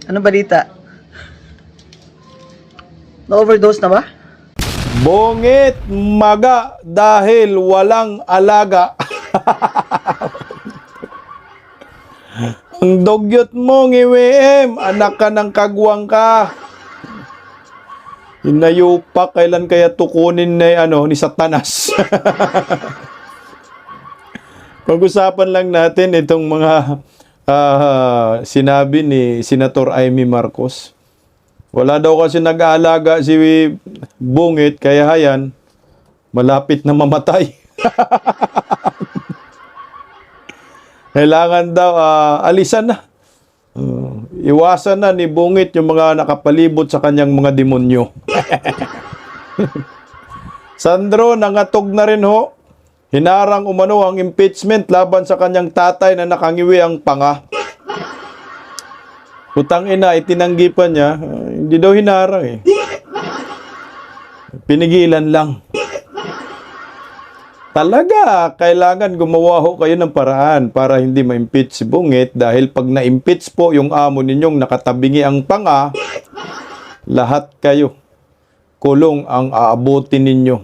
Ano balita? Na-overdose na ba? Bungit maga dahil walang alaga. Ang dugyot mo, ngiwim, anak ka ng kagwang ka. Inayupak, kailan kaya tukunin na ni Satanas? Pag-usapan lang natin itong mga sinabi ni Senator Amy Marcos. Wala daw kasi nag-aalaga si Bungit, kaya hayan, malapit na mamatay. Kailangan daw alisan na. Iwasan na ni Bungit yung mga nakapalibot sa kanyang mga demonyo. Sandro, nangatog na rin ho. Hinarang umano ang impeachment laban sa kanyang tatay na nakangiwi ang panga. Putang ina, itinanggi pa niya. Hindi daw hinarang eh. Pinigilan lang. Talaga, kailangan gumawa ho kayo ng paraan para hindi ma-impeach si Bungit dahil pag na-impeach po yung amo ninyong nakatabingi ang panga, lahat kayo kulong ang aabutin ninyo.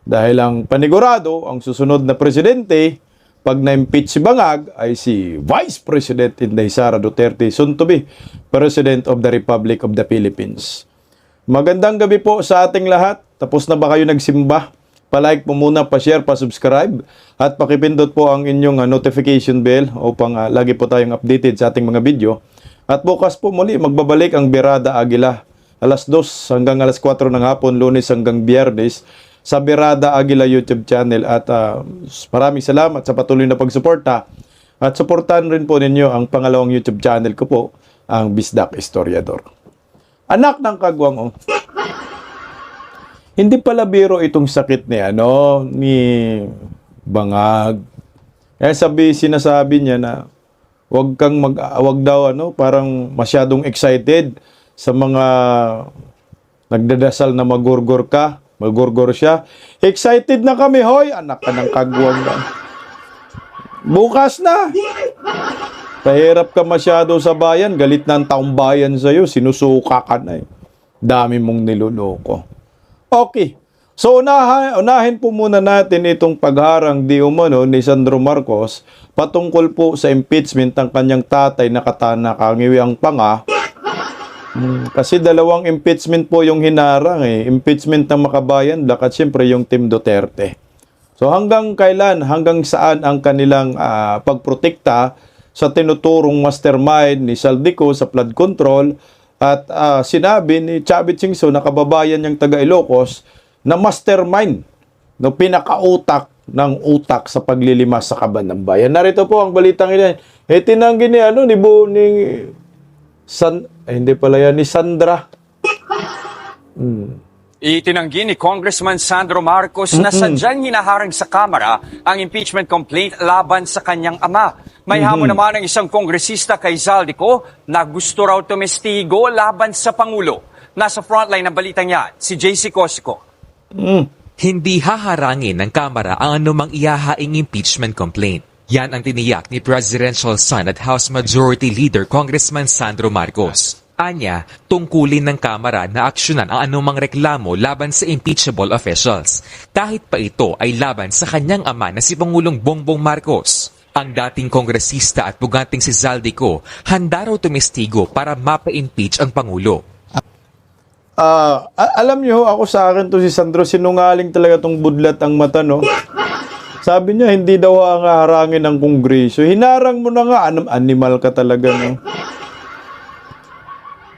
Dahil ang panigurado, ang susunod na presidente, pag na-impeach si Bangag, ay si Vice President Inday Sara Duterte, soon to be President of the Republic of the Philippines. Magandang gabi po sa ating lahat. Tapos na ba kayo nagsimba? Pa-like po muna, pa-share, pa-subscribe, at pakipindot po ang inyong notification bell upang lagi po tayong updated sa ating mga video. At bukas po muli, magbabalik ang Birada Agila. Alas 2 hanggang alas 4 ng hapon, Lunes hanggang Biyernes, sa Birada Agila YouTube channel. At maraming salamat sa patuloy na pagsuporta. At suportahan rin po ninyo ang pangalawang YouTube channel ko po, ang Bisdak Historiador. Anak ng kagwang, hindi pala biro itong sakit ni Bangag. Sinasabi niya na wag daw parang masyadong excited sa mga nagdadasal na magurgor siya. Excited na kami, hoy, anak ka ng kagwang. Bukas na. Pahirap ka masyado sa bayan, galit na ang taong bayan sa'yo, sinusuka ka na eh. Dami mong niloloko. Okay. So, unahin po muna natin itong pagharang di umano ni Sandro Marcos patungkol po sa impeachment ng kanyang tatay na nakangiwi ang panga. Kasi dalawang impeachment po yung hinarang eh. Impeachment ng Makabayan at siyempre yung Team Duterte. So, hanggang kailan, hanggang saan ang kanilang pagprotekta sa tinuturong mastermind ni Saldico sa flood control? At sinabi ni Chavit Singso na kababayan niyang taga Ilocos na mastermind, no, pinakautak ng utak sa paglilimas sa kaban ng bayan. Narito po ang balitang ina. Tinanggi ni ni Sandra. Itinanggi ni Congressman Sandro Marcos na sadyang hinaharang sa Kamara ang impeachment complaint laban sa kanyang ama. May hamon naman ng isang kongresista kay Zaldico na gusto raw tumestigo laban sa Pangulo. Nasa frontline ng balitang yan, si JC Cosico. Hindi haharangin ng Kamara ang anumang ihahaing impeachment complaint. Yan ang tiniyak ni Presidential Son at House Majority Leader Congressman Sandro Marcos. Anya, tungkulin ng Kamara na aksyonan ang anumang reklamo laban sa impeachable officials, kahit pa ito ay laban sa kanyang ama na si Pangulong Bongbong Marcos. Ang dating kongresista at buganting si Zaldico handa raw tumestigo para mapa-impeach ang Pangulo. Alam niyo, ako sa akin to si Sandro, sinungaling talaga tong budlat ang mata, no? Sabi niya, hindi daw ang harangin ng Kongreso. Hinarang mo na nga, animal ka talaga, no?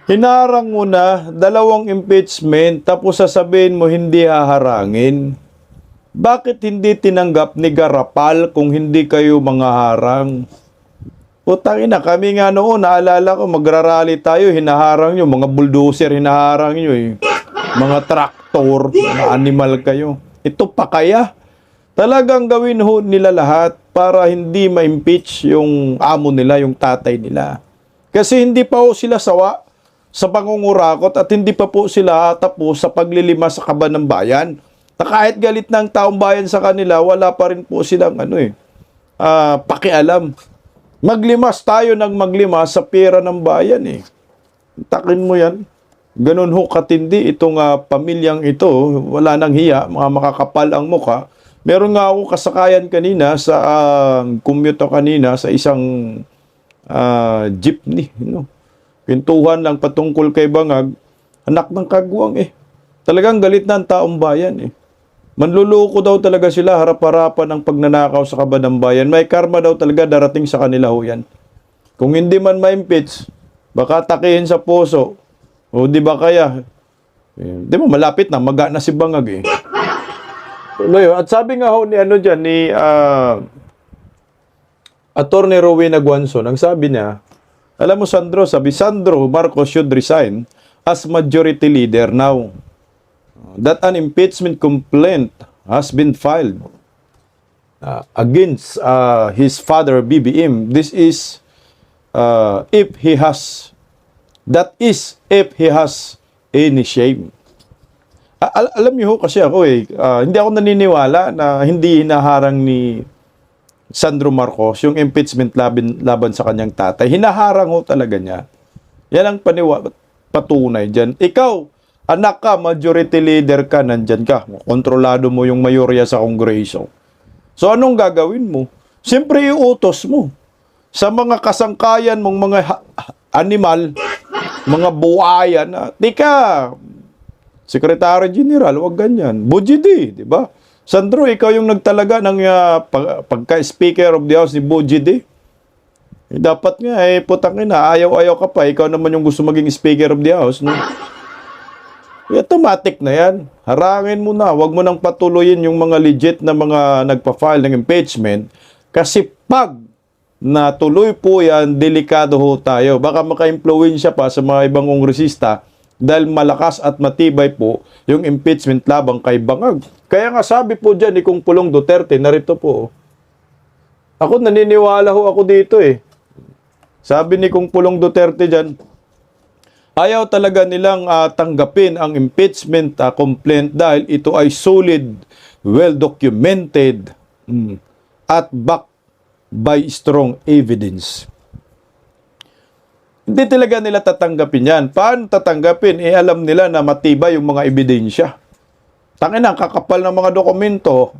Hinarang mo na, 2 impeachment, tapos sasabihin mo hindi haharangin. Bakit hindi tinanggap ni Garapal kung hindi kayo mga harang? Putang ina, kami nga noon, naalala ko, magrarally tayo, hinaharang nyo, mga bulldozer, hinaharang nyo eh. Mga traktor, mga animal kayo. Ito pa kaya? Talagang gawin ho nila lahat para hindi ma-impeach yung amo nila, yung tatay nila. Kasi hindi pa ho sila sawa sa pangungurakot at hindi pa po sila tapos sa paglilima sa kaban ng bayan. Na kahit galit ng taong bayan sa kanila, wala pa rin po silang pakialam. Maglimas tayo ng maglimas sa pera ng bayan eh. Takin mo yan. Ganun ho katindi itong pamilyang ito. Wala nang hiya, mga makakapal ang mukha. Meron nga ako kasakayan kanina sa commute ko kanina sa isang jeepney. Pintuhan lang patungkol kay Bangag. Anak ng kagwang eh. Talagang galit na ang taong bayan eh. Manluloko daw talaga sila harap-harapan ng pagnanakaw sa kaban ng bayan. May karma daw talaga darating sa kanila ho yan. Kung hindi man ma-impeach, baka takihin sa puso. O di ba kaya? Di ba malapit na, maga na si Bangag eh. Tuloy, at sabi nga ho ni ano dyan, ni Attorney Rowena Guanzon, ang sabi niya, alam mo Sandro, sabi Sandro Marcos should resign as majority leader now. That an impeachment complaint has been filed against his father BBM. This is if he has any shame. Alam niyo ho kasi ako hindi ako naniniwala na hindi hinaharang ni Sandro Marcos yung impeachment laban sa kanyang tatay. Hinaharang ho talaga niya. Yan ang patunay dyan. Ikaw, anak ka, majority leader ka, nandyan ka. Kontrolado mo yung mayorya sa Kongreso. So anong gagawin mo? Siyempre iutos mo sa mga kasangkayan mong mga animal, mga buhaya na, tika, Secretary General, wag ganyan. Bujidi, di ba? Sandro, ikaw yung nagtalaga ng pagka-Speaker of the House ni Bujidi. Dapat nga, putang ina, ayaw-ayaw ka pa. Ikaw naman yung gusto maging Speaker of the House. No? Automatic na yan. Harangin mo na. Huwag mo nang patuloyin yung mga legit na mga nagpa-file ng impeachment. Kasi pag natuloy po yan, delikado ho tayo. Baka maka-influensya pa sa mga ibang kongresista dahil malakas at matibay po yung impeachment labang kay Bangag. Kaya nga sabi po dyan ni Kung Pulong Duterte, narito po. Ako naniniwala ho ako dito eh. Sabi ni Kung Pulong Duterte dyan, ayaw talaga nilang tanggapin ang impeachment complaint dahil ito ay solid, well-documented, at backed by strong evidence. Hindi talaga nila tatanggapin yan. Paano tatanggapin? Alam nila na matibay yung mga ebidensya. Tangin na, kakapal ng mga dokumento,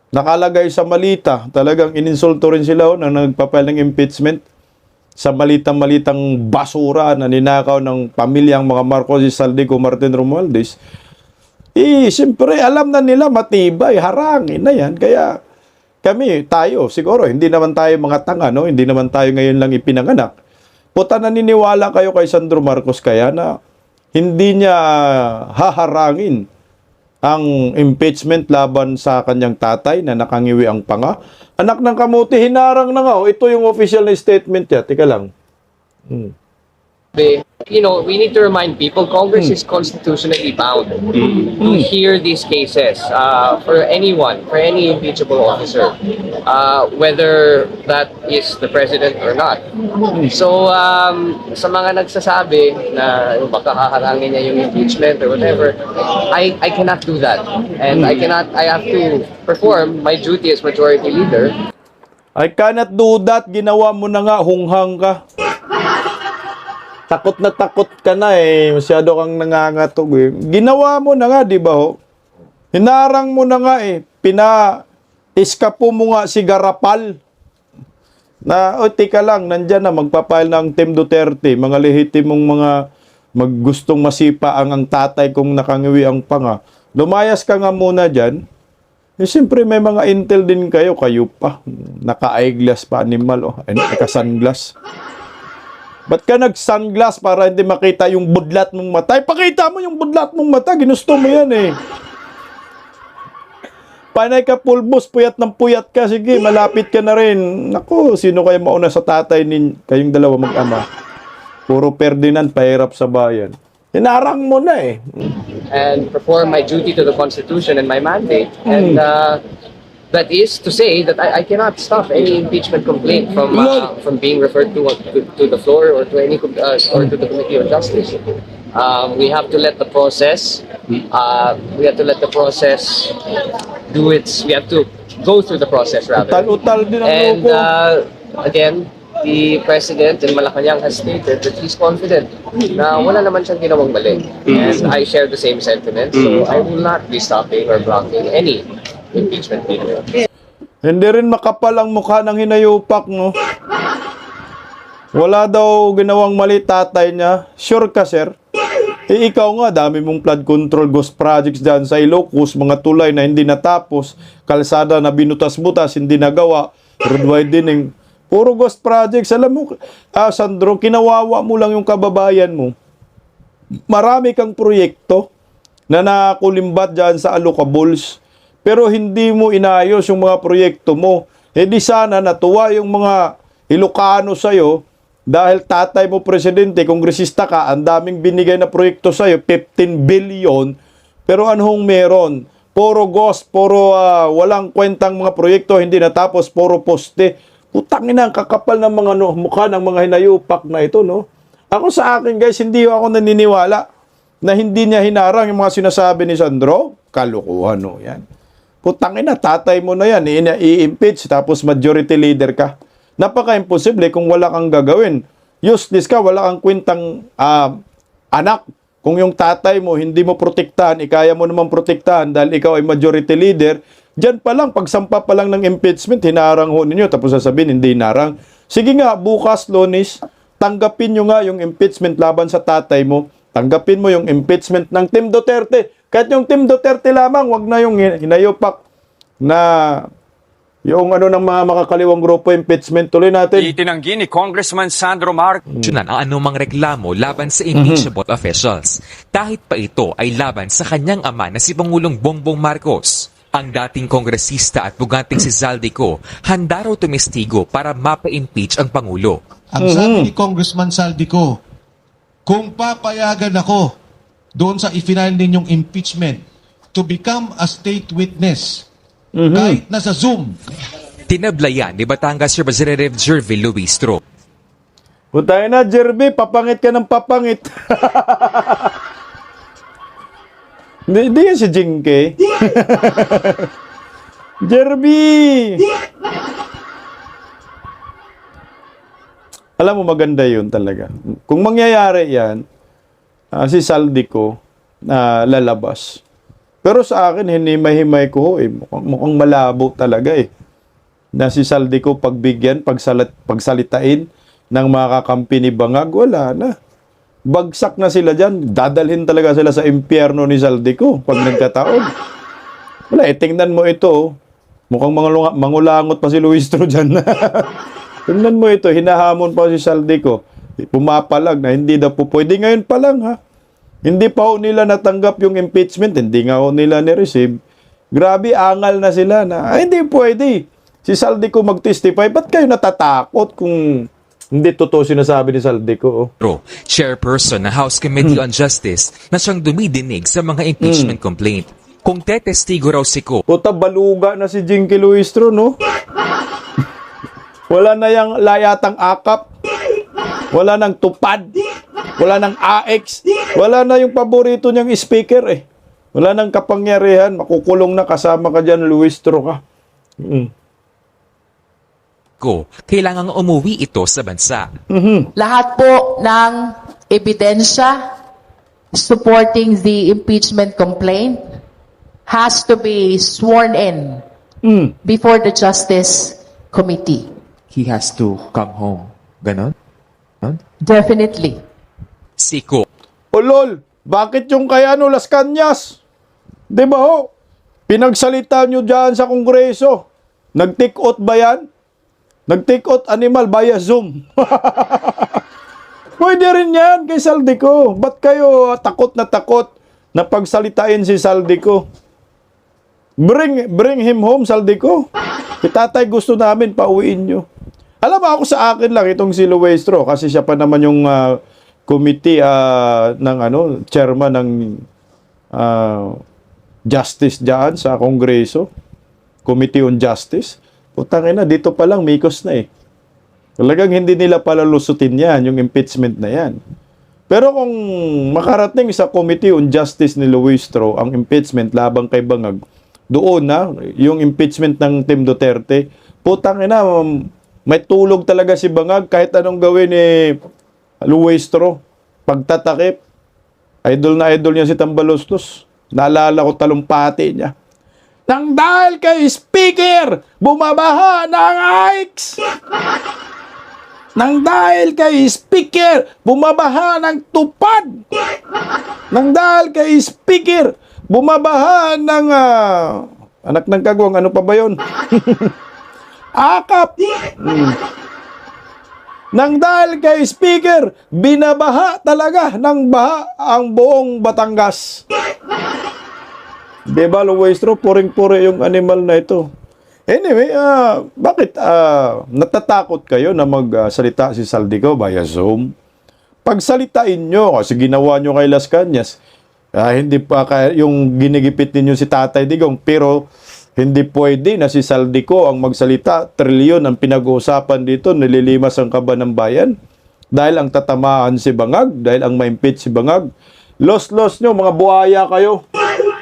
nakalagay sa malita. Talagang ininsulto rin sila na nagpapile ng impeachment sa malitang-malitang basura na ninakaw ng pamilyang mga Marcos, Saldico, Martin Romualdez. Siyempre, alam na nila matibay, harangin na yan. Kaya tayo, siguro, hindi naman tayo mga tanga, no? Hindi naman tayo ngayon lang ipinanganak. Puta, naniniwala kayo kay Sandro Marcos kaya na hindi niya haharangin ang impeachment laban sa kanyang tatay na nakangiwi ang panga. Anak ng kamuti, hinarang na nga. Ito yung official na statement niya. Teka lang. We need to remind people Congress is constitutionally bound to hear these cases for anyone, for any impeachable officer, whether that is the president or not. So, sa mga nagsasabi na baka haharangin niya yung impeachment or whatever, I cannot do that. And I have to perform my duty as majority leader. I cannot do that. Ginawa mo na nga, hunghang ka. Takot ka na masyado kang nangangatog Ginawa mo na nga, di ba ho? Hinarang mo na nga pina-iskapo mo nga si Garapal. Na, tika lang, nandyan na, magpapile ng Team Duterte, mga lehitimong mga maggustong masipa ang tatay kung nakangiwi ang panga. Lumayas ka nga muna dyan. Siyempre may mga intel din kayo pa. Naka-eyeglass pa, animal, naka-sunglass. Ba't ka nag-sunglass para hindi makita yung budlat mong mata? Pakita mo yung budlat mong mata. Ginusto mo yan Panay ka pulbos, puyat ng puyat ka. Sige, malapit ka na rin. Naku, sino kayo mauna sa tatay kayong dalawa mag-ama? Puro Ferdinand, pahirap sa bayan. Hinarang mo na And perform my duty to the Constitution and my mandate. And that is to say that I cannot stop any impeachment complaint from being referred to the floor or to any or to the Committee on Justice. We have to let the process. We have to let the process do its. We have to go through the process rather. Utal din ang And loko. again, the President in Malacanang has stated that he's confident na wala naman siyang ginawang mali. And I share the same sentiment, so I will not be stopping or blocking any impeachment video. Hindi rin makapal ang mukha ng hinayupak, no? Wala daw ginawang mali tatay niya. Sure ka, sir? Ikaw nga, dami mong flood control ghost projects dyan sa Ilocos, mga tulay na hindi natapos, kalsada na binutas-butas, hindi nagawa, road widening. Puro ghost projects. Alam mo, Sandro, kinawawa mo lang yung kababayan mo. Marami kang proyekto na nakulimbat dyan sa alocables, pero hindi mo inayos yung mga proyekto mo. Eh di sana natuwa yung mga Ilocano sa'yo dahil tatay mo presidente, kongresista ka, ang daming binigay na proyekto sa'yo, 15 billion, pero anong meron? Puro ghost, puro walang kwentang mga proyekto, hindi natapos, puro poste. Putangin ang kakapal ng mga mukha ng mga hinayupak na ito, no? Ako sa akin, guys, hindi ako naniniwala na hindi niya hinarang yung mga sinasabi ni Sandro. Kalukuhan, no? Yan. Putangin na, tatay mo na yan, i-impeach, tapos majority leader ka. Napaka-imposible kung wala kang gagawin. Useless ka, wala kang kwentang anak. Kung yung tatay mo hindi mo protektahan, ikaya mo naman protektahan dahil ikaw ay majority leader, dyan pa lang, pagsampa pa lang ng impeachment, hinarang ho ninyo, tapos sasabihin, hindi hinarang. Sige nga, bukas, Lunes, tanggapin nyo nga yung impeachment laban sa tatay mo, tanggapin mo yung impeachment ng Team Duterte. Kahit yung Team Duterte lamang, wag na yung hinayupak na yung ng mga makakaliwang grupo, impeachment, tuloy natin. Itinanggi ni Congressman Sandro Marcos ang anumang reklamo laban sa impeachable officials, kahit pa ito ay laban sa kanyang ama na si Pangulong Bongbong Marcos. Ang dating kongresista at buganting si Zaldico handa raw tumestigo para mapa-impeach ang Pangulo. Ang sabi ni Congressman Saldico, kung papayagan ako doon sa i-final ninyong impeachment to become a state witness, kahit nasa Zoom, Tinablayan ni Batangas Representative Jervy Luistro. Putay na, Jerby, papangit ka ng papangit. Hindi yan si Jinke. Jerby! Alam mo, maganda yun talaga. Kung mangyayari yan, si Saldico lalabas. Pero sa akin, hinimay-himay ko, mukhang malabo talaga na si Saldico pagbigyan, pagsalitain ng mga kakampi ni Bangag, wala na. Bagsak na sila dyan. Dadalhin talaga sila sa impyerno ni Saldico pag nagkataon. Wala, tingnan mo ito. Mukhang mangulangot pa si Luistro dyan. Tingnan mo ito, hinahamon pa si Saldico. Pumapalag na hindi daw po pwede. Ngayon pa lang, ha? Hindi pa ho nila natanggap yung impeachment, hindi nga ho nila ni-receive. Grabe, angal na sila na, hindi pwede. Si Saldico mag-testify, ba't kayo natatakot kung hindi totoo sinasabi ni Saldico? Chairperson ng House Committee on Justice na siyang dumidinig sa mga impeachment complaint. Kung tetestigo raw si Ko, Puta, baluga na si Jinky Luistro, no? Wala na yung layatang akap. Wala nang tupad. Wala nang AX. Wala na yung paborito niyang speaker Wala nang kapangyarihan. Makukulong na, kasama ka dyan, Luistro ka. kailangang umuwi ito sa bansa. Lahat po ng ebidensya supporting the impeachment complaint has to be sworn in before the Justice Committee. He has to come home. Ganon? Definitely. Si Ko, O lol, bakit yung kay Las Cañas? Di ba ho? Pinagsalita nyo dyan sa Kongreso. Nag-take out ba yan? Nag-take out animal via Zoom. Pwede rin yan kay Saldico. Ba't kayo takot na pagsalitain si Saldico? Bring him home, Saldico. Itatay, gusto namin, pauwiin nyo. Alam mo, ako sa akin lang itong si Luistro kasi siya pa naman yung committee ng chairman ng Justice diyan sa Kongreso. Committee on Justice. Putangin na, dito pa lang mikos na Talagang hindi nila palalusutin yan, yung impeachment na yan. Pero kung makarating sa Committee on Justice ni Luistro ang impeachment labang kay Bangag, doon na, yung impeachment ng Team Duterte, putangin na, May tulog talaga si Bangag kahit anong gawin ni Luwestro. Pagtatakip. Idol na idol niya si Tambalostos. Naalala ko talumpati niya. Nang dahil kay Speaker, bumabaha ng Ikes. Nang dahil kay Speaker, bumabaha ng Tupad. Nang dahil kay Speaker, bumabaha ng anak ng kagwang, ano pa ba yun? Akap. Nang dahil kay Speaker, binabaha talaga ng baha ang buong Batangas. Diba, Luwestro? Puring-puri yung animal na ito. Anyway, bakit natatakot kayo na magsalita si Saldico via Zoom? Pagsalitain nyo, kasi ginawa nyo kay Las Cañas, hindi pa yung ginigipit ninyo si Tatay Digong, pero hindi pwede na si Saldico ang magsalita. Trilyon ang pinag-uusapan dito, nililimas ang kaba ng bayan. Dahil ang tatamaan si Bangag, dahil ang ma-impeach si Bangag. Los nyo, mga buhaya kayo.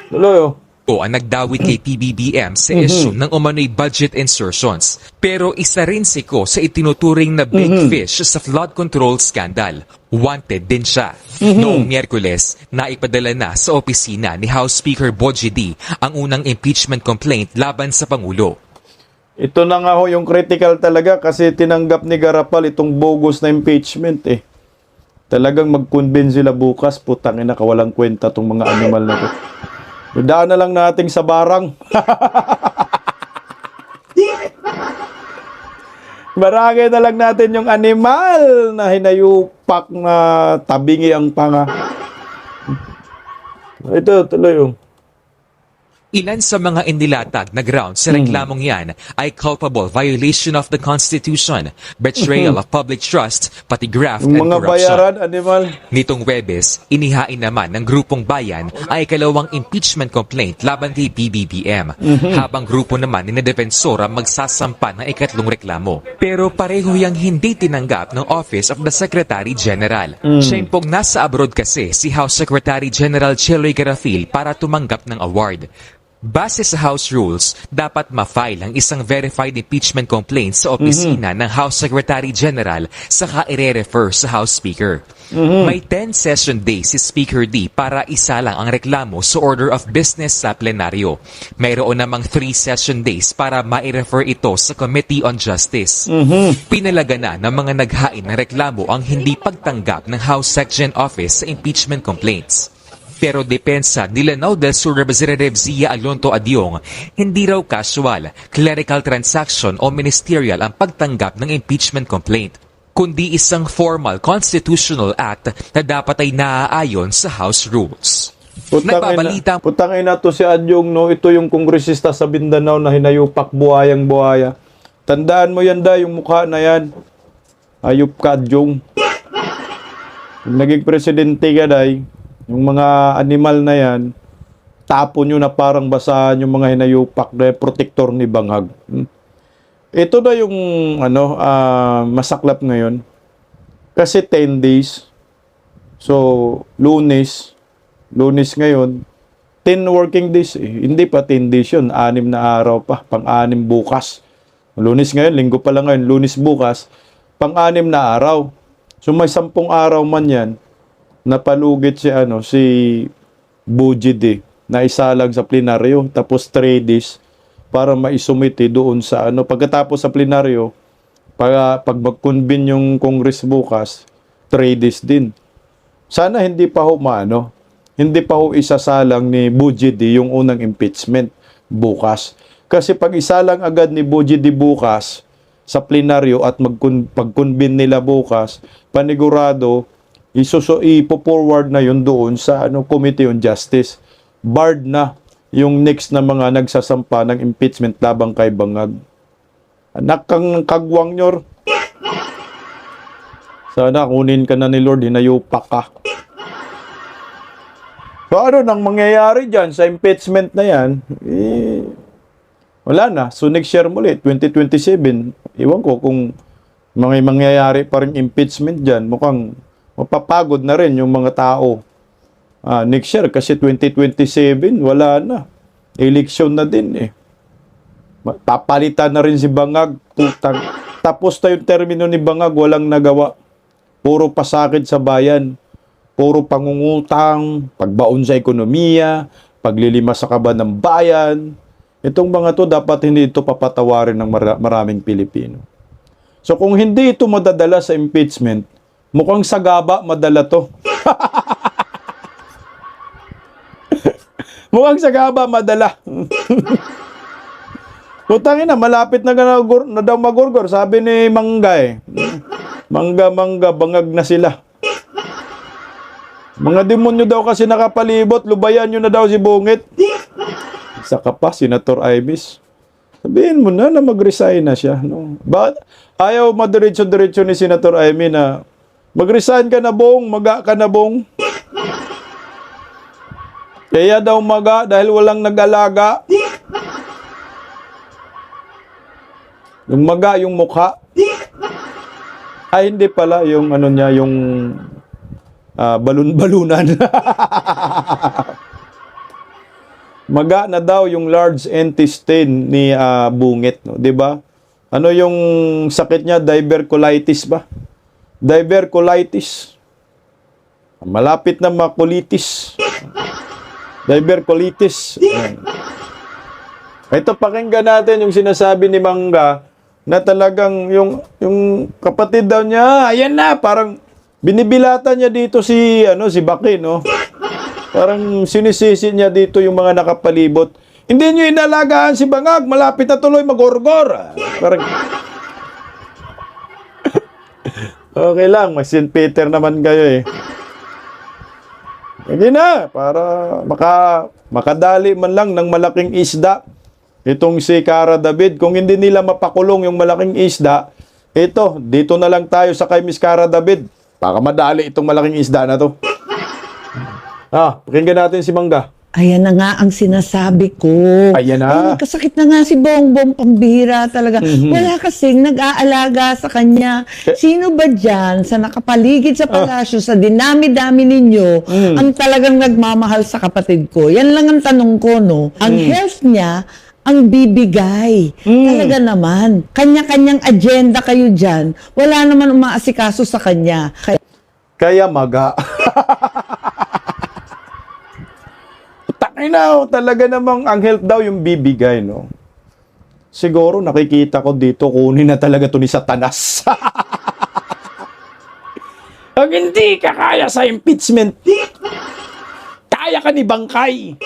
Tuloy, o ang nagdawit kay PBBM sa issue ng umano'y budget insertions. Pero isa rin si Ko sa itinuturing na big fish sa flood control scandal. Wanted din siya. Noong Miyerkules, naipadala na sa opisina ni House Speaker Bogie D ang unang impeachment complaint laban sa Pangulo. ito na nga ho yung critical talaga kasi tinanggap ni Garapal itong bogus na impeachment eh. Talagang mag-convince sila bukas, putang ina, kawalang kwenta tong mga animal na to. Daan na lang nating sa barang. Barangay na lang natin yung animal na hinayupak na tabingi ang panga. Ito, tuloy yung. Ilan sa mga inilatag na grounds sa reklamong yan ay culpable violation of the Constitution, betrayal of public trust, pati graft and Mga corruption. bayaran, animal. Nitong Webes, inihain naman ng grupong bayan ay ikalawang impeachment complaint laban kay PBBM, habang grupo naman ni na Defensora magsasampa ng ikatlong reklamo. Pero pareho yang hindi tinanggap ng Office of the Secretary General. Siyempre nasa abroad kasi si House Secretary General Cheloy Garafil para tumanggap ng award. Base sa House Rules, dapat ma-file ang isang verified impeachment complaint sa opisina ng House Secretary General saka ire-refer sa House Speaker. May 10 session days si Speaker D para isalang ang reklamo sa order of business sa plenaryo. Mayroon namang 3 session days para ma-refer ito sa Committee on Justice. Pinalaga na ng mga naghain ng reklamo ang hindi pagtanggap ng House Section Office sa impeachment complaints. Pero depensa ni Lanao del Sur Representative Zia Alonto Adyong, hindi raw casual, clerical transaction o ministerial ang pagtanggap ng impeachment complaint, kundi isang formal constitutional act na dapat ay naaayon sa House Rules. Putang ina to si Adyong, no? Ito yung kongresista sa Mindanao na hinayupak buhayang buhaya. Tandaan mo yan, da, yung mukha na yan. Ayup ka, Adyong. Kung naging presidente ka, day, yung mga animal na yan, tapon nyo na parang basahan yung mga hinayupak na protector ni Bangag. Ito na yung masaklap ngayon. Kasi 10 days. So, lunes ngayon, 10 working days. Hindi pa 10 days yun. 6 na araw pa. Pang-6 bukas. Lunes ngayon, linggo pa lang ngayon. Lunes bukas, pang-6 na araw. So, may 10 araw man yan. Napalugit si Bogie D na isalang sa plenaryo tapos 3 days para maisumite doon sa pagkatapos sa plenaryo pag mag-convene yung Congress bukas 3 days din. Sana hindi pa ho hindi pa ho isasalang ni Bogie D yung unang impeachment bukas. Kasi pag isalang agad ni Bogie D bukas sa plenaryo at pag-convene nila bukas, panigurado ipo-forward na yun doon sa Committee on Justice. Barred na yung next na mga nagsasampa ng impeachment labang kay Bangag. Anak kang kagwang nyor. Sana kunin ka na ni Lord, hinayupak ka. So ano nang mangyayari dyan sa impeachment na yan? Wala na. So next year muli, 2027. Iwan ko kung mangyayari pa rin impeachment dyan. Mukhang mapapagod na rin yung mga tao. Next year, kasi 2027, wala na. Election na din eh. Papalitan na rin si Bangag. Tapos na yung termino ni Bangag, walang nagawa. Puro pasakit sa bayan. Puro pangungutang, pagbaon sa ekonomiya, paglilimas sa kaba ng bayan. Itong mga to, dapat hindi ito papatawarin ng maraming Pilipino. So kung hindi ito madadala sa impeachment, mukhang sagaba madala to. Mukhang sagaba madala. Putangin na, malapit na daw magurgor. Sabi ni Mangga eh. Mangga, Bangag na sila. Mga demonyo daw kasi nakapalibot, lubayan nyo na daw si Bungit. Isa ka pa, Senator Ibis. Sabihin mo na mag-resign na siya. No? Bakit ayaw madiretso-diretso ni Senator Amy na mag-resign ka na, Bong, maga ka na, Bong? Kaya daw maga dahil walang nag-alaga. Yung maga, yung mukha. Ay, hindi pala. Yung ano niya, yung balun-balunan. Maga na daw yung large intestine ni Bungit, no? 'Di ba? Ano yung sakit niya? Diverculitis ba? Diverculitis. Malapit na makulitis. Diverculitis. Ayan. Ito, pakinggan natin yung sinasabi ni Mangga na talagang yung kapatid daw niya, ayan na, parang binibilatan niya dito si Baki, no? Parang sinisisi niya dito yung mga nakapalibot. Hindi niyo inalagaan si Bangag, malapit na tuloy magorgor. Parang okay lang, may St. Peter naman kayo eh. Hindi na, para makadali man lang ng malaking isda. Itong si Cara David, kung hindi nila mapakulong yung malaking isda, dito na lang tayo sa kay Miss Cara David. Baka madali itong malaking isda na to. Pakinggan natin si Mangga. Ayan na nga ang sinasabi ko. Ayan na. Ay, nagkasakit na nga si Bongbong, pambihira talaga. Wala kasing nag-aalaga sa kanya. Sino ba dyan sa nakapaligid sa palasyo, sa dinami-dami ninyo, ang talagang nagmamahal sa kapatid ko? Yan lang ang tanong ko, no? Ang health niya, ang bibigay. Talaga naman. Kanya-kanyang agenda kayo dyan. Wala naman umaasikaso sa kanya. Kaya maga. Ay na, talaga namang ang health daw yung bibigay, no? Siguro nakikita ko dito, kunin na talaga to ni Satanas. Pag hindi ka kaya sa impeachment, kaya ka ni Bangkay.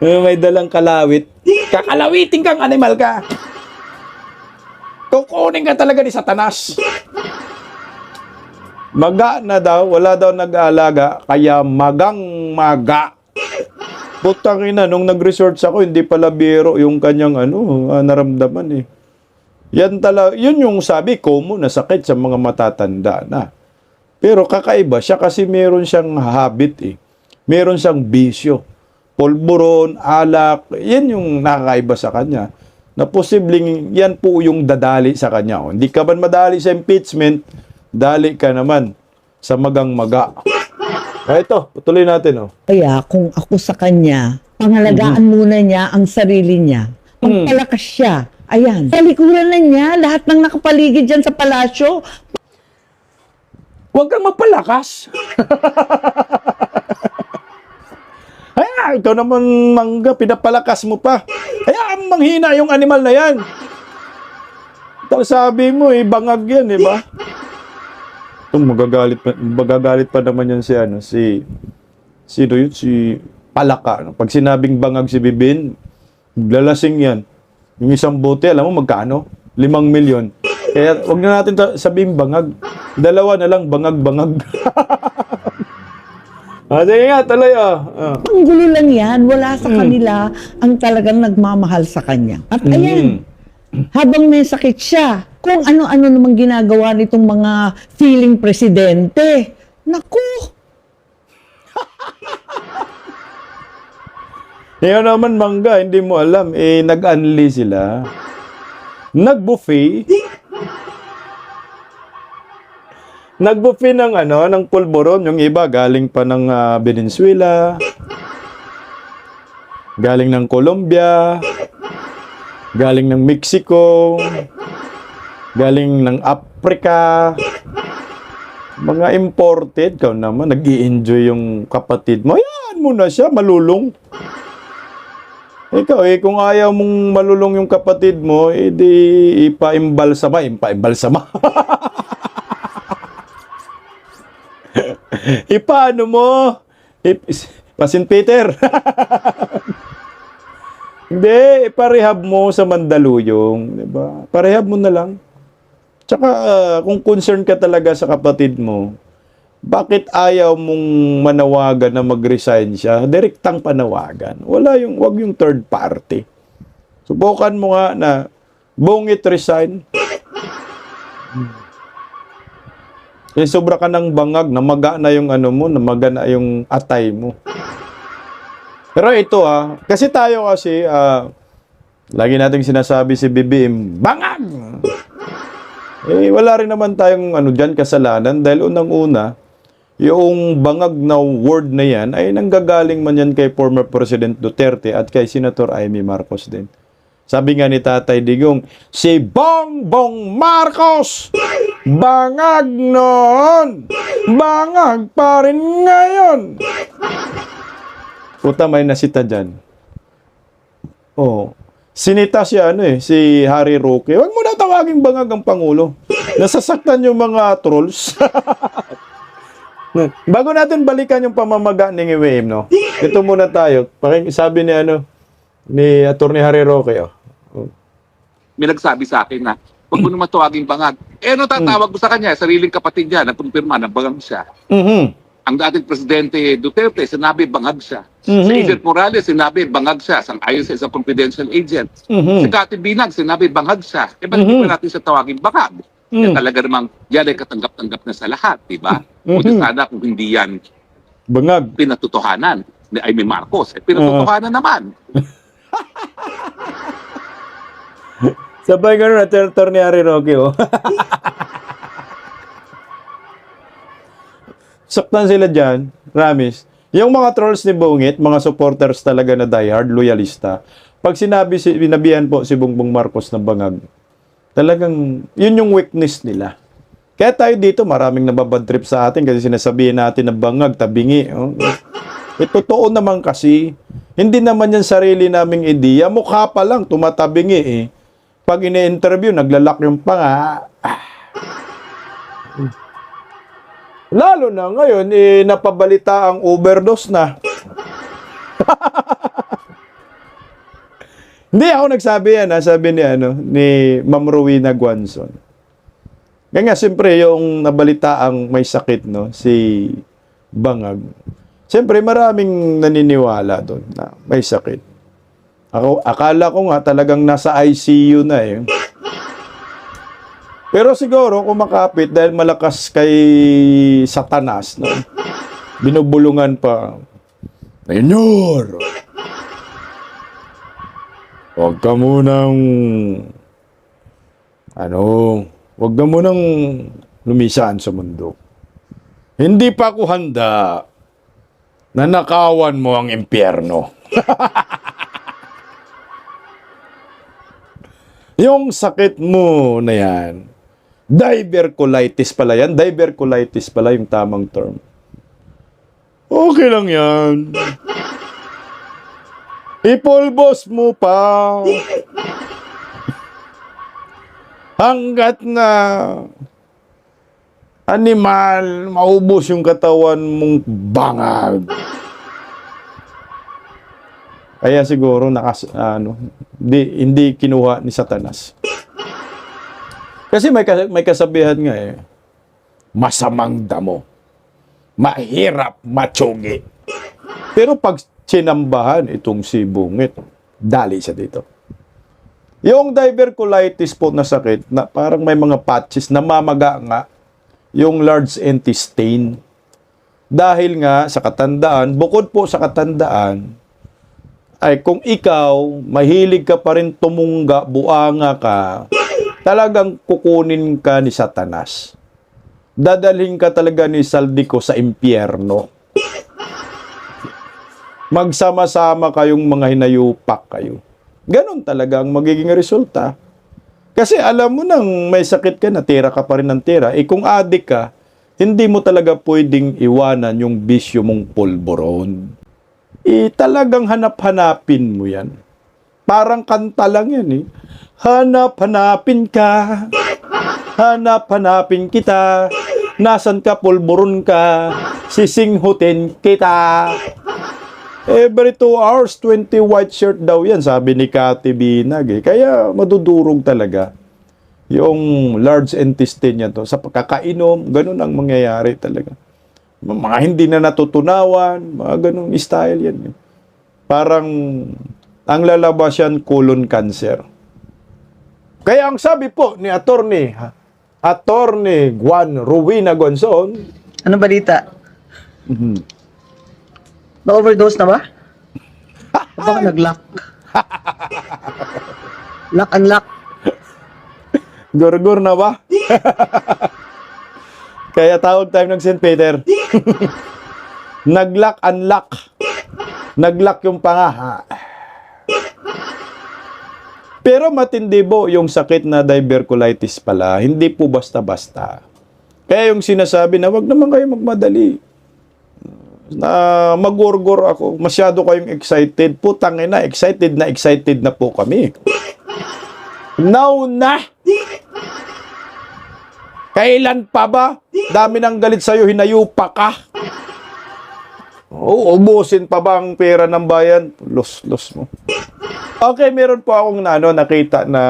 May dalang kalawit. Kakalawitin kang animal ka. Kukunin ka talaga ni Satanas. Maga na daw, wala daw nag-aalaga, kaya magang-maga. Putang ina, nung nag-research ako, hindi pala biro yung kanyang naramdaman eh. Yun yung sabi, common na sakit sa mga matatanda na. Pero kakaiba siya kasi meron siyang habit eh. Meron siyang bisyo. Polburon, alak, yan yung nakakaiba sa kanya. Na posibleng yan po yung dadali sa kanya. Hindi ka man madali sa impeachment, dali ka naman sa magang-maga. Ito, tuloy natin. Kaya kung ako sa kanya, pangalagaan muna niya ang sarili niya. Magpalakas siya. Ayan. Talikuran na niya lahat ng nakapaligid dyan sa palasyo. Huwag kang magpalakas. Ay, ikaw naman, Mangga, pinapalakas mo pa. Kaya manghina yung animal na yan. Tapos sabi mo, bangag yan, ba? Magagalit pa naman yan si Palaka. Pag sinabing bangag si Bibin, lalasing yan. Yung isang bote, alam mo magkano? 5 milyon. Kaya wag na natin sabihin bangag. Dalawa na lang, bangag-bangag. Sige nga, tuloy. Ang gulo lang yan. Wala sa kanila ang talagang nagmamahal sa kanya. At ayan, habang may sakit siya, kung ano-ano namang ginagawa nitong mga feeling presidente. Naku! Ngayon naman, Mangga, hindi mo alam, nag-unli sila. Nag-buffet. Nag-buffet ng pulburon. Yung iba, galing pa ng Venezuela. Galing ng Colombia. galing ng Mexico, galing ng Africa, mga imported. Ikaw naman, nag-i-enjoy yung kapatid mo. Hayaan mo na siya, malulong. Ikaw kung ayaw mong malulong yung kapatid mo, di ipaimbalsama. Ipaano mo? Pasin Peter. Hindi, iparehab mo sa Mandaluyong, 'di ba? Parehab mo na lang. Tsaka kung concerned ka talaga sa kapatid mo, bakit ayaw mong manawagan na mag-resign siya? Direktang panawagan. Wag yung third party. Subukan mo nga na Bungit resign. Sobra ka ng bangag, namaga na yung ano mo, namaga na yung atay mo. Pero ito kasi tayo lagi nating sinasabi si BBM, bangag! Wala rin naman tayong dyan kasalanan dahil unang-una, yung bangag na word na yan ay nanggagaling man yan kay former President Duterte at kay Senator Amy Marcos din. Sabi nga ni Tatay Digong, si Bongbong Marcos, bangag noon, bangag pa rin ngayon. Puta, may nasita dyan. Sinita siya si Harry Roque. Huwag mo na tawaging bangag ang Pangulo. Nasasaktan yung mga trolls. Bago natin balikan yung pamamaga ni Ngiwim, ito muna tayo. Sabi ni Attorney Harry Roque, may nagsabi sa akin na huwag mo naman tawaging bangag. Ano tatawag mo sa kanya? Sariling kapatid niya, nagkumpirma na bangag siya. Ang dating Presidente Duterte, sinabi bangag siya. Si Edith Morales, sinabi bangag siya. Sang-ayon sa isang confidential agent. Si Cathy Binag, sinabi bangag siya. Bakit pa natin siya tawaging bangag? Talaga namang yan ay katanggap-tanggap na sa lahat, di ba? Kundi sana kung hindi yan bangag pinatutuhanan ni Amy Marcos. Pinatutuhanan naman. Sabay gano'n na territory ni Harry Roque, Saktan sila dyan, Ramis. Yung mga trolls ni Bungit, mga supporters talaga na diehard, loyalista, pag sinabihan po si Bongbong Marcos na bangag, talagang yun yung weakness nila. Kaya tayo dito, maraming nababad trip sa atin kasi sinasabihin natin na bangag, tabingi. Totoo naman kasi, hindi naman yan sarili naming ideya, mukha pa lang, tumatabingi Pag ine-interview, naglalak yung panga. Lalo na ngayon, napabalita ang overdose na. Hindi ako nagsabi yan, sabi ni Ma'am Rowena Guanzon. Kaya nga, siyempre, yung nabalita ang may sakit, si Bangag. Siyempre, maraming naniniwala doon na may sakit. Akala ko nga talagang nasa ICU na Pero siguro kumakapit dahil malakas kay Satanas, binubulungan pa. Senyor, huwag ka munang lumisan sa mundo. Hindi pa ako handa na nakawan mo ang impyerno. Yung sakit mo na yan, diverculitis pala yan. Diverculitis pala yung tamang term. Okay lang yan. Ipulbos mo pa. Hanggat na animal, maubos yung katawan mong bangag. Kaya siguro hindi kinuha ni Satanas. Kasi may kasabihan nga masamang damo, mahirap matsugi. Pero pag sinambahan itong si Bungit, dali siya dito. Yung diverculitis po na sakit, na parang may mga patches, namamaga nga yung large intestine. Dahil nga sa katandaan, bukod po sa katandaan, ay kung ikaw, mahilig ka pa rin tumungga, buanga ka, talagang kukunin ka ni Satanas. Dadalhin ka talaga ni Saldico sa impyerno. Magsama-sama kayong mga hinayupak kayo. Ganon talaga ang magiging resulta. Kasi alam mo nang may sakit ka na, tira ka pa rin ng tira. Kung adik ka, hindi mo talaga pwedeng iwanan yung bisyo mong pulburon. Talagang hanap-hanapin mo yan. Parang kanta lang yan eh. Hanap-hanapin ka, hanap-hanapin kita, nasan ka, pulburon ka, sisinghutin kita. Every 2 hours, 20 white shirt daw yan, sabi ni Cathy Binag eh. Kaya madudurog talaga yung large intestine niya to. Sa pagkakainom, ganun ang mangyayari talaga. Mga hindi na natutunawan, mga ganung style yan. Parang ang lalabas yan, colon cancer. Kaya ang sabi po ni Attorney Juan Rowena Gonzon, Ano balita? Na-overdose na ba? O baka nag-lock? Lock and lock. Gurgur na ba? Kaya tawag tayo ng St. Peter. Nag-lock, unlock. Nag-lock yung panga. Pero matindi po yung sakit na diverculitis pala. Hindi po basta-basta. Kaya yung sinasabi na wag naman kayo magmadali. Na magurgur ako. Masyado kayong excited. Putang ina, excited na po kami. Now na! Kailan pa ba? Dami ng galit sa'yo, hinayupa ka. Ubusin pa ba ang pera ng bayan? Los mo. Okay, meron po akong nakita na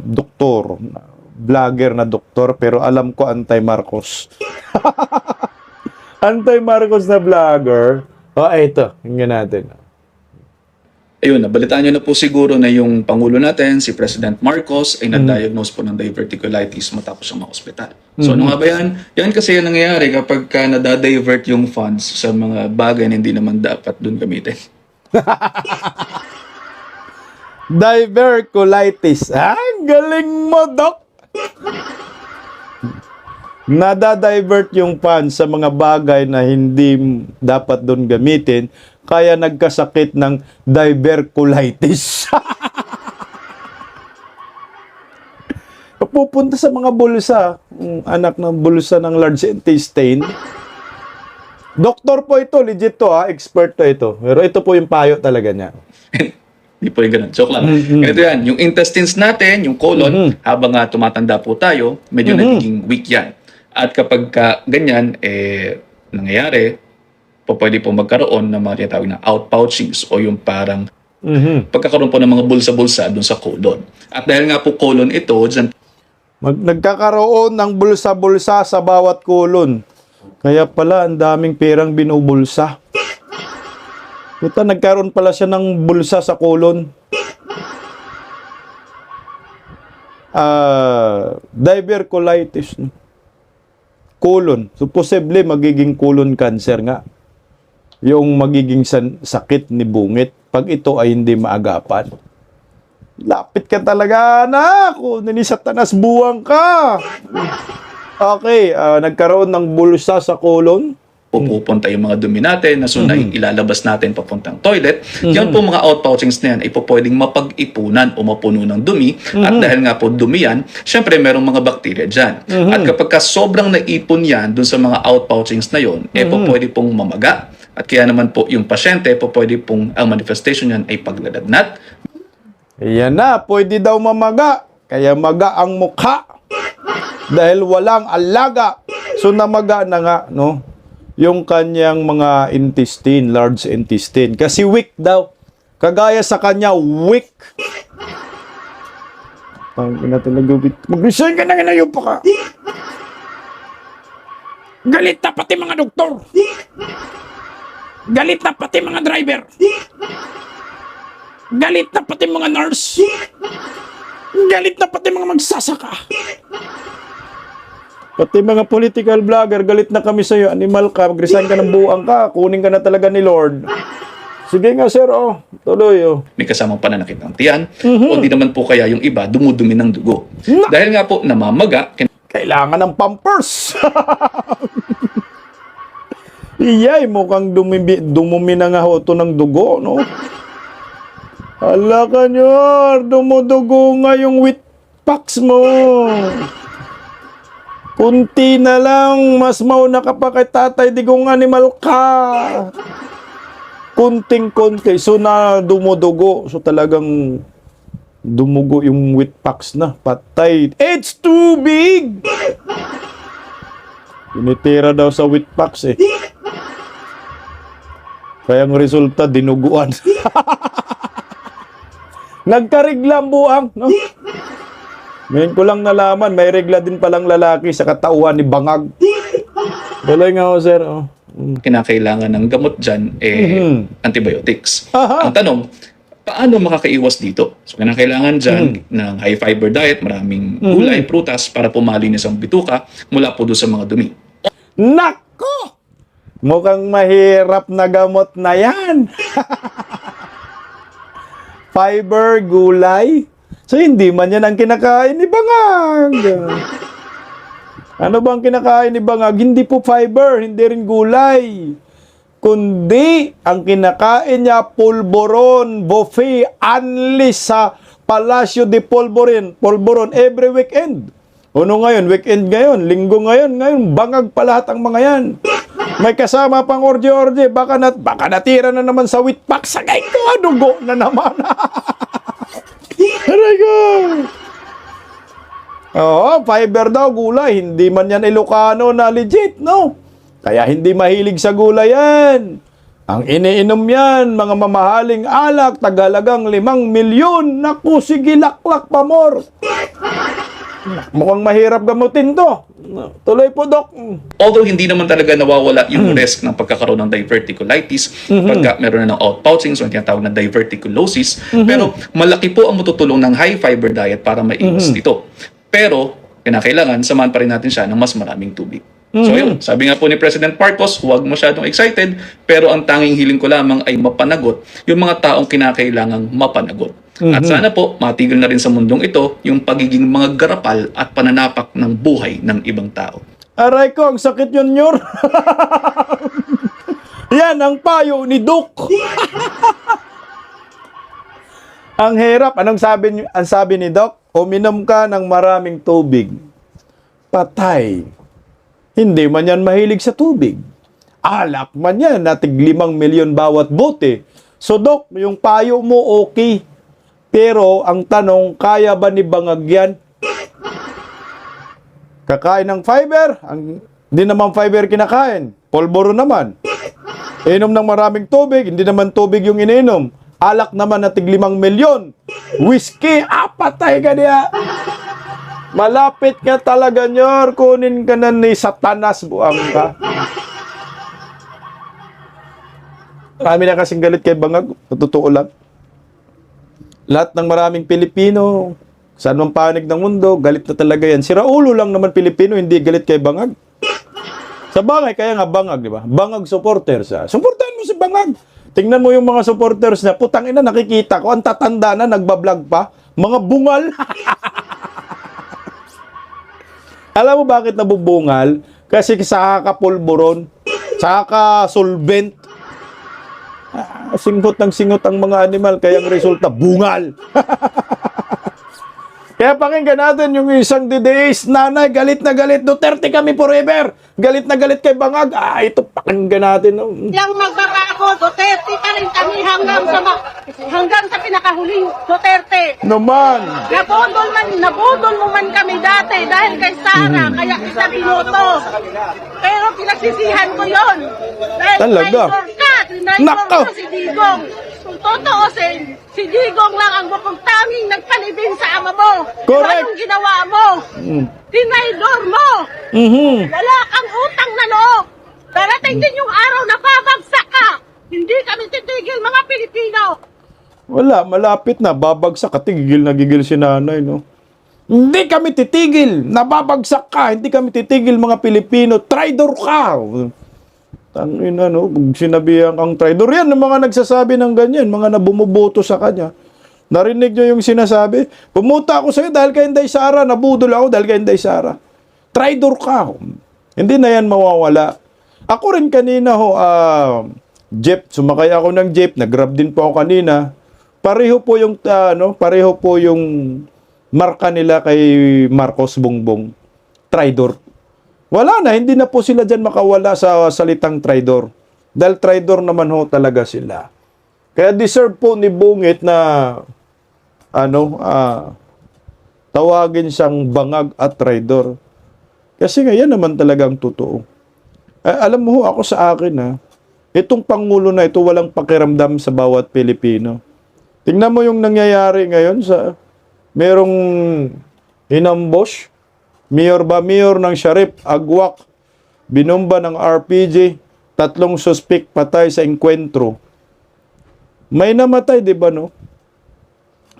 doktor, vlogger na doktor, pero alam ko anti-Marcos. Anti-Marcos na vlogger. Ito, hinggan natin. Ayun, nabalitaan nyo na po siguro na yung Pangulo natin, si President Marcos, ay na-diagnose po ng diverticulitis matapos siyang ma-hospital. So ano nga ba yan? Yan kasi yung nangyayari kapag ka nadadivert yung funds sa mga bagay na hindi naman dapat dun gamitin. Diverculitis. Galing mo, Dok! Nadadivert yung funds sa mga bagay na hindi dapat doon gamitin, kaya nagkasakit ng diverculitis. Pupunta sa mga bulsa, anak ng bulsa ng large intestine. Doktor po ito, legit to expert to ito. Pero ito po yung payo talaga niya. Hindi po yung ganun. Joke lang. Ganito yan. Yung intestines natin, yung colon, habang tumatanda po tayo, medyo nagiging weak yan. At kapag ganyan, nangyayari, pwede po magkaroon ng mga tinatawag na outpouchings o yung parang pagkakaroon po ng mga bulsa-bulsa dun sa colon. At dahil nga po colon ito, dyan Nagkakaroon ng bulsa-bulsa sa bawat colon. Kaya pala, ang daming perang binubulsa. Ito, nagkaroon pala siya ng bulsa sa colon. Diverculitis. Colon. So, posible magiging colon cancer nga. Yung magiging sakit ni bungit pag ito ay hindi maagapan. Lapit ka talaga, anak. Ninisatanas buwang ka. Okay, nagkaroon ng bulsa sa colon. pupunta yung mga dumi natin na ilalabas natin papuntang toilet. Yan po mga outpouchings na yan ay po pwedeng mapag-ipunan o mapuno ng dumi. At dahil nga po dumi yan, syempre merong mga bakterya dyan. At kapag sobrang naipon yan dun sa mga outpouchings na yon, po pwede pong mamaga. At kaya naman po yung pasyente po pwede pong ang manifestation yan ay paglalagnat. Yan na, pwede daw mamaga. Kaya maga ang mukha. Dahil walang alaga. So namaga na nga, no? Yung kanyang mga intestine, large intestine. Kasi weak daw. Kagaya sa kanya, weak. Pangin natin nagubit. Mag-resign ka na ngayon pa ka. Galit na pati mga doktor. Galit na pati mga driver. Galit na pati mga nurse. Galit na pati mga magsasaka. Pati mga political vlogger, galit na kami sa'yo. Animal ka, mag-resign ka ng buang ka. Kunin ka na talaga ni Lord. Sige nga, sir, tuloy, May kasamang pananakit ng tiyan. O di naman po kaya yung iba, dumudumi ng dugo. Dahil nga po, namamaga. Kailangan ng pampers. Iyay, mukhang dumumi na nga ho ito ng dugo, no? Ala ka nyor, dumudugo nga yung wheat packs mo. Kunti na lang, mas mauna ka pa kay tatay, digong animal ka. Kunting-kunti, so na dumudugo. So talagang dumugo yung wheat packs na, patay. It's too big! Tinitira daw sa wheat packs eh. Kaya ang resulta, dinuguan. Nagkarigla ang buang, no? Ngayon ko lang nalaman, may regla din palang lalaki sa katauhan ni Bangag. Balay nga ako, sir. Oh. Kinakailangan ng gamot dyan, antibiotics. Aha. Ang tanong, paano makakaiwas dito? So, kinakailangan dyan ng high fiber diet, maraming gulay, prutas, para pumalinis ang bituka mula po doon sa mga dumi. Nako! Mukhang mahirap na gamot na yan. Fiber, gulay. So, hindi man yan ang kinakain ni Bangag. Ano bang kinakain ni Bangag? Hindi po fiber, hindi rin gulay. Kundi, ang kinakain niya, pulboron, buffet, unleash sa Palacio de Polvoron every weekend. Ano ngayon? Weekend ngayon, linggo ngayon, Bangag pa lahat ang mga yan. May kasama pang orje-orje, baka natira na naman sa wheat pack, sagay ko, dugo na naman. Aray ko. Oo, fiber daw, gulay. Hindi man yan Ilocano na legit, no? Kaya hindi mahilig sa gulay yan. Ang iniinom yan, mga mamahaling alak, tagalagang 5 milyon. Naku, sige, laklak pa more. Mukhang mahirap gamutin to. Tuloy po, Dok. Although hindi naman talaga nawawala yung risk ng pagkakaroon ng diverticulitis pagka meron na ng outpouching, so yung tinatawag na diverticulosis, pero malaki po ang matutulong ng high fiber diet para maiwas dito. Pero kinakailangan samahan pa rin natin siya ng mas maraming tubig. So yun, sabi nga po ni President Marcos, huwag masyadong excited, pero ang tanging hiling ko lamang ay mapanagot yung mga taong kinakailangang mapanagot. At sana po, matigil na rin sa mundong ito yung pagiging mga garapal at pananapak ng buhay ng ibang tao. Aray ko, ang sakit yun, Nyor. Yan ang payo ni Doc. Ang hirap. Ang sabi ni Doc? Uminom ka ng maraming tubig. Patay. Hindi man yan mahilig sa tubig. Alak man yan, natig 5 milyon bawat bote. So, Doc, yung payo mo okay. Pero, ang tanong, kaya ba ni Bangag yan? Kakain ng fiber? Hindi naman fiber kinakain. Polboro naman. Inom ng maraming tubig, hindi naman tubig yung ininom. Alak naman na tig 5 milyon. Whiskey, patay ka niya. Malapit ka talaga, Nyor. Kunin ka na ni Satanas, buang ka. Kami na kasing galit kay Bangag. Totoo lang. Lahat ng maraming Pilipino, saan mang panig ng mundo, galit na talaga yan. Si Raulo lang naman Pilipino, hindi galit kay Bangag. Sa Bangag, kaya nga Bangag, di ba? Bangag supporters. Supportahan mo si Bangag. Tingnan mo yung mga supporters na, putang ina, nakikita ko, ang tatanda na, nagbablog pa, mga bungal. Alam mo bakit nabubungal? Kasi sa kakapulburon, sa kakasolvent, singot ng singot ang mga animal, kaya ang resulta, bungal. Kaya pakinggan natin yung isang dideis, nanay, galit na galit, Duterte kami forever. Galit na galit kay Bangag. Ito, pakinggan natin. Yang magbabako, Duterte pa rin kami hanggang sa pinakahuling Duterte. Naman. Nabudol mo man kami dati dahil kay Sara, kaya kita binoto. Pero pinagsisihan ko yon. Dahil talaga? Nako! Si Digong. Kung totoosin, si Digong lang ang tanging nagpalibing sa ama mo. Correct. Anong ginawa mo? Tinaydor mo. Wala kang utang na loob. Darating din yung araw na babagsak ka. Hindi kami titigil mga Pilipino. Wala, malapit na. Babagsak ka. Tigil na gigil si nanay, no? Hindi kami titigil. Nababagsak ka. Hindi kami titigil mga Pilipino. Traidor ka. Tangina, no? Sinabihan kang traidor. Yan, ang mga nagsasabi ng ganyan. Mga nabumuboto sa kanya. Narinig nyo yung sinasabi? Pumunta ako sa'yo dahil kay Inday Sara. Nabudol ako dahil kay Inday Sara. Traidor ka. Hindi na yan mawawala. Ako rin kanina, jeep. Sumakay ako ng jeep. Nag-grab din po ako kanina. pareho po yung pareho po yung marka nila kay Marcos Bongbong, traidor. Wala na, hindi na po sila diyan makawala sa salitang traidor. Dahil traidor naman ho talaga sila. Kaya deserve po ni Bungit na tawagin siyang bangag at traidor. Kasi nga yan naman talagang totoo. Alam mo ho, ako sa akin itong Pangulo na ito walang pakiramdam sa bawat Pilipino. Tingnan mo yung nangyayari ngayon sa merong inambush, mayor ng Sharif, Agwak, binomba ng RPG, 3 suspect patay sa enkwentro. May namatay, di ba no?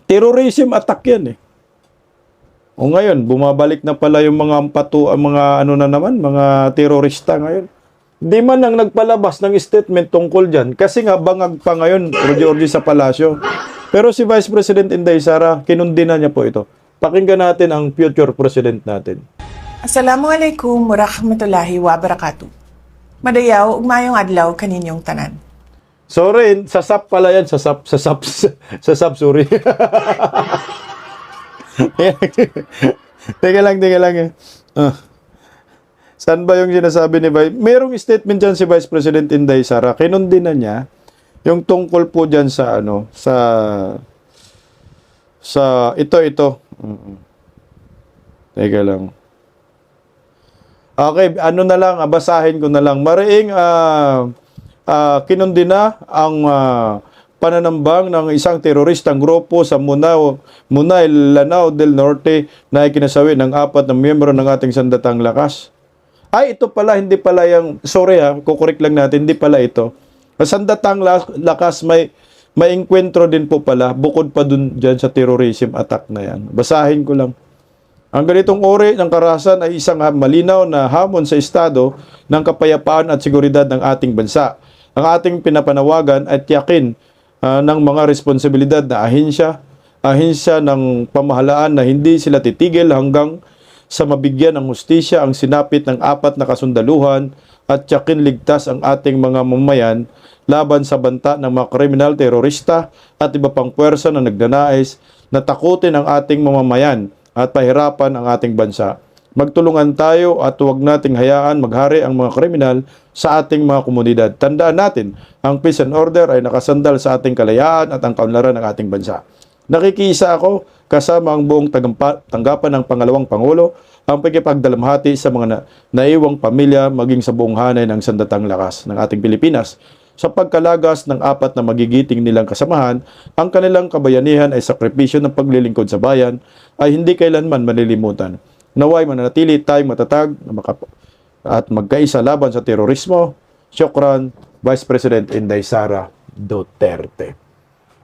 Terrorism attack yan eh. O ngayon, bumabalik na pala yung mga mga terorista ngayon. Di man lang nagpalabas ng statement tungkol dyan kasi nga bangag pa ngayon, Jorge sa palasyo. Pero si Vice President Inday Sara, kinundina niya po ito. Pakinggan natin ang future president natin. Assalamualaikum warahmatullahi wabarakatuh. Madayaw, ugmayong adlaw kaninyong tanan. Sorry, sasap pala yan. Sasap, sorry. Teka lang eh. Saan ba yung sinasabi ni Vice? Merong statement dyan si Vice President Inday Sara. Kinundina niya yung tungkol po dyan sa ito. Teka lang. Okay, basahin ko na lang. Mariing kinundina ang pananambang ng isang teroristang grupo sa Munay, Lanao del Norte na ikinasawi ng 4 na miyembro ng ating sandatang lakas. Ay, ito pala, hindi pala yung, sorry kukorek lang natin, hindi pala ito. Sandatang lakas may enkwentro din po pala, bukod pa dun dyan sa terrorism attack na yan. Basahin ko lang. Ang ganitong uri ng karahasan ay isang malinaw na hamon sa estado ng kapayapaan at seguridad ng ating bansa. Ang ating pinapanawagan ay tiyakin ng mga responsibilidad na ahensya ng pamahalaan na hindi sila titigil hanggang sa mabigyan ng hustisya ang sinapit ng 4 na kasundaluhan at tiyakin ligtas ang ating mga mamayan laban sa banta ng mga kriminal, terorista at iba pang puwersa na nagnanais na takutin ang ating mamamayan at pahirapan ang ating bansa. Magtulungan tayo at huwag nating hayaan maghari ang mga kriminal sa ating mga komunidad. Tandaan natin, ang peace and order ay nakasandal sa ating kalayaan at ang kaunlaran ng ating bansa. Nakikiisa ako kasama ang buong tanggapan ng pangalawang Pangulo ang pagkipagdalamhati sa mga naiwang pamilya maging sa buong hanay ng sandatang lakas ng ating Pilipinas. Sa pagkalagas ng 4 na magigiting nilang kasamahan, ang kanilang kabayanihan ay sakripisyo ng paglilingkod sa bayan ay hindi kailanman malilimutan. Naway mananatili tayong matatag at magkaisa laban sa terorismo. Syukran, Vice President Inday Sara Duterte.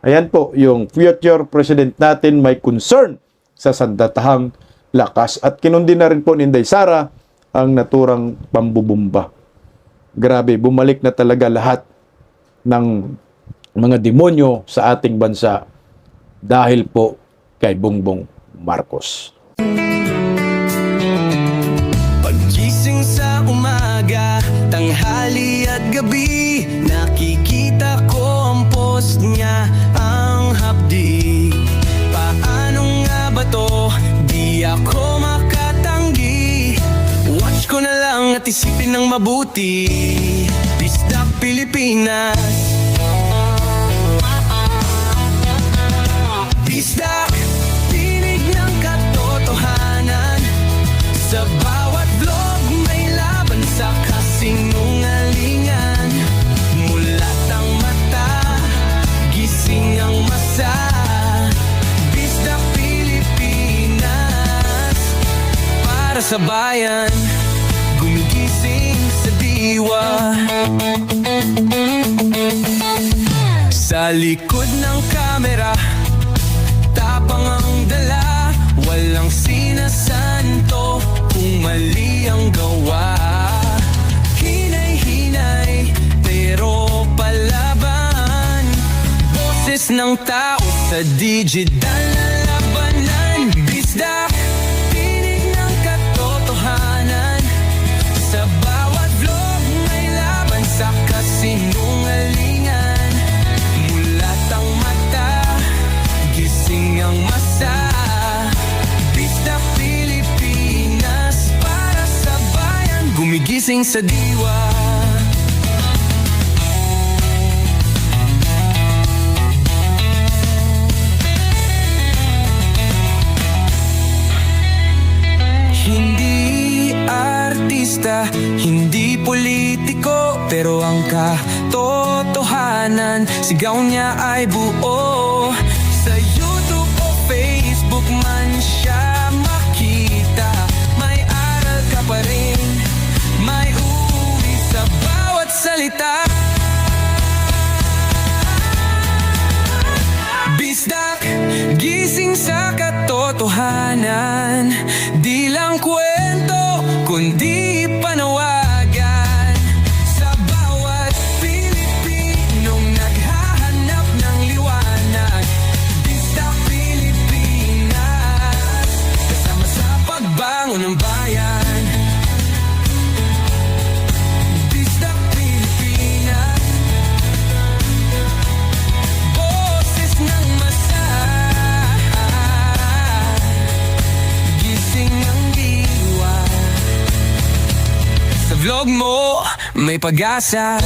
Ayan po, yung future president natin may concern sa sandatahang lakas. At kinundi na rin po ni Inday Sara ang naturang pambubumba. Grabe, bumalik na talaga lahat ng mga demonyo sa ating bansa dahil po kay Bongbong Marcos. Paggising sa umaga, tanghali at gabi, nakikita ko ang post niya, ang hapdi. Paano nga ba to? Di ako makatanggi. Watch ko na lang at isipin ng mabuti. Disdak Pilipinas. Disdak, tinig ng katotohanan. Sa bawat vlog may laban sa kasinungalingan. Mulat ang mata, gising ang masa. Disdak Pilipinas. Para sa bayan, gumigising sa diwa. Sa likod ng kamera, tapang ang dala, walang sinasanto kung mali ang gawa. Hinay-hinay, pero palaban. Boses ng tao sa digital na labanan. Disdak, tinig ng katotohanan. Sa bawat vlog may laban sa kasinungalingan. Mulat ang mata, sa diwa. Hindi artista, hindi politiko, pero ang katotohanan, sigaw niya ay buo. Sa YouTube o Facebook man siya makita, may aral ka pa rin, may uwi sa bawat salita. Bisdak, gising sa katotohanan, di lang kwento, kundi panawagan sa bawat Pilipinong naghahanap ng liwanag. Bisdak Pilipinas, kasama sa pagbangon ng bayan. Bisdak Pilipinas, boses ng masa, gising ang diwa. Sa vlog mo, may pag-asa.